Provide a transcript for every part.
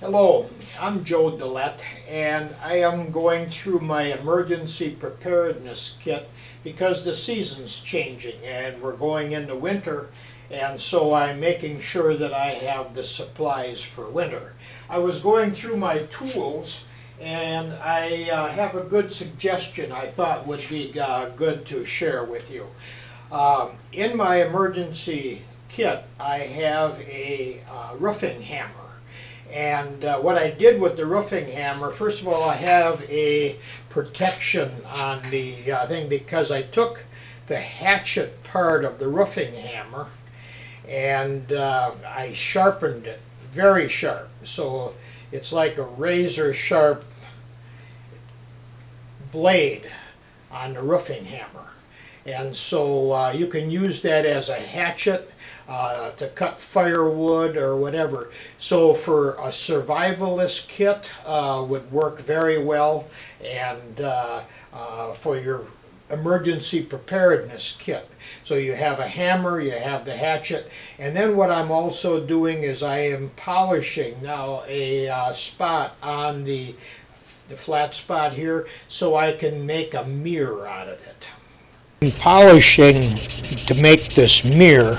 Hello, I'm Joe Dillette, and I am going through my emergency preparedness kit because the season's changing and we're going into winter, and so I'm making sure that I have the supplies for winter. I was going through my tools and I have a good suggestion I thought would be good to share with you. In my emergency kit I have a roofing hammer. And what I did with the roofing hammer, first of all, I have a protection on the thing because I took the hatchet part of the roofing hammer and I sharpened it very sharp. So it's like a razor sharp blade on the roofing hammer. And so you can use that as a hatchet to cut firewood or whatever. So for a survivalist kit would work very well, and for your emergency preparedness kit. So you have a hammer, you have the hatchet, and then what I'm also doing is I am polishing now a spot on the flat spot here so I can make a mirror out of it. In polishing to make this mirror,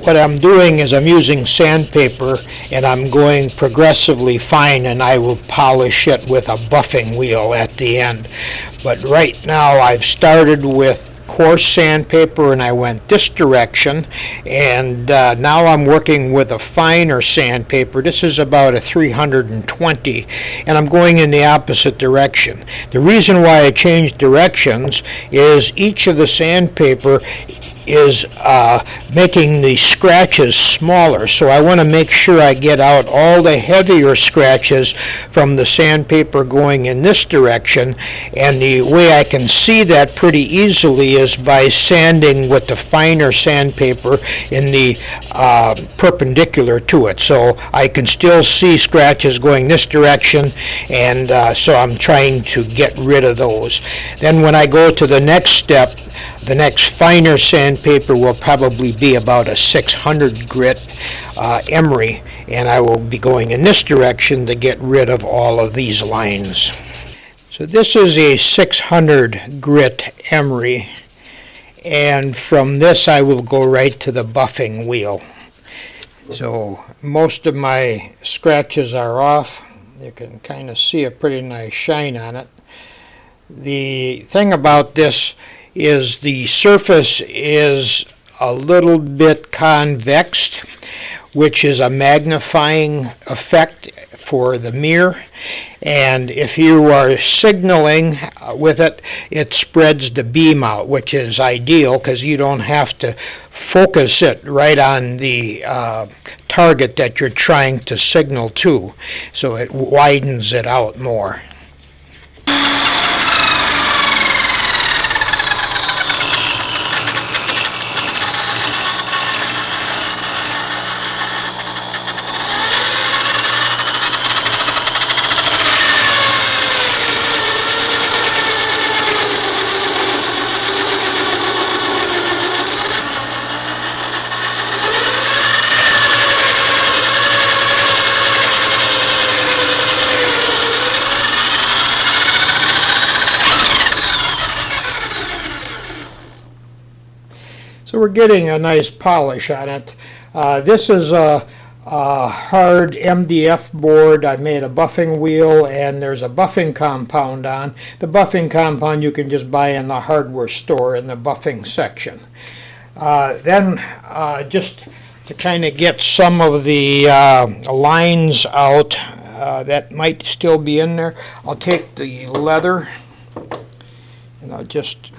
what I'm doing is I'm using sandpaper and I'm going progressively fine, and I will polish it with a buffing wheel at the end. But right now I've started with coarse sandpaper and I went this direction, and now I'm working with a finer sandpaper. This is about a 320, and I'm going in the opposite direction. The reason why I changed directions is each of the sandpaper is making the scratches smaller, so I want to make sure I get out all the heavier scratches from the sandpaper going in this direction, and the way I can see that pretty easily is by sanding with the finer sandpaper in the perpendicular to it, so I can still see scratches going this direction, and so I'm trying to get rid of those. Then when I go to the next step, the next finer sandpaper will probably be about a 600 grit emery, and I will be going in this direction to get rid of all of these lines. So this is a 600 grit emery, and from this I will go right to the buffing wheel. So most of my scratches are off. You can kind of see a pretty nice shine on it. The thing about this is the surface is a little bit convex, which is a magnifying effect for the mirror, and if you are signaling with it, it spreads the beam out, which is ideal because you don't have to focus it right on the target that you're trying to signal to, so it widens it out more. So we're getting a nice polish on it. This is a hard MDF board. I made a buffing wheel, and there's a buffing compound on. The buffing compound you can just buy in the hardware store in the buffing section. Then just to kind of get some of the lines out that might still be in there, I'll take the leather and I'll just...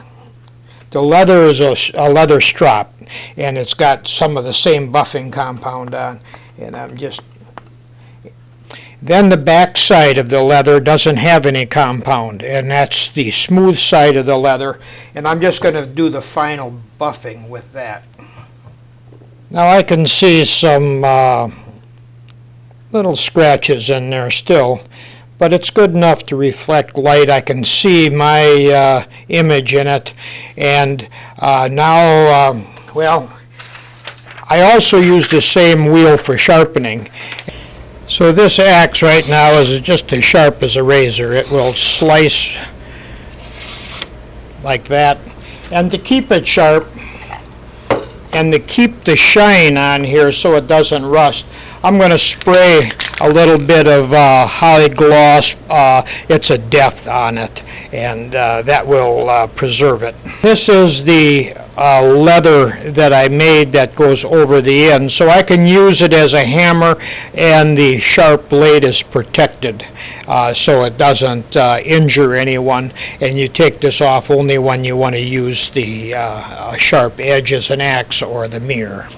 The leather is a leather strap, and it's got some of the same buffing compound on, and I'm just... Then the back side of the leather doesn't have any compound, and that's the smooth side of the leather, and I'm just going to do the final buffing with that. Now I can see some little scratches in there still, but it's good enough to reflect light. I can see my image in it, and now, well, I also use the same wheel for sharpening. So this axe right now is just as sharp as a razor. It will slice like that. And to keep it sharp and to keep the shine on here so it doesn't rust, I'm going to spray a little bit of Holly Gloss. It's a depth on it, and that will preserve it. This is the leather that I made that goes over the end, so I can use it as a hammer, and the sharp blade is protected so it doesn't injure anyone, and you take this off only when you want to use the sharp edge as an axe or the mirror.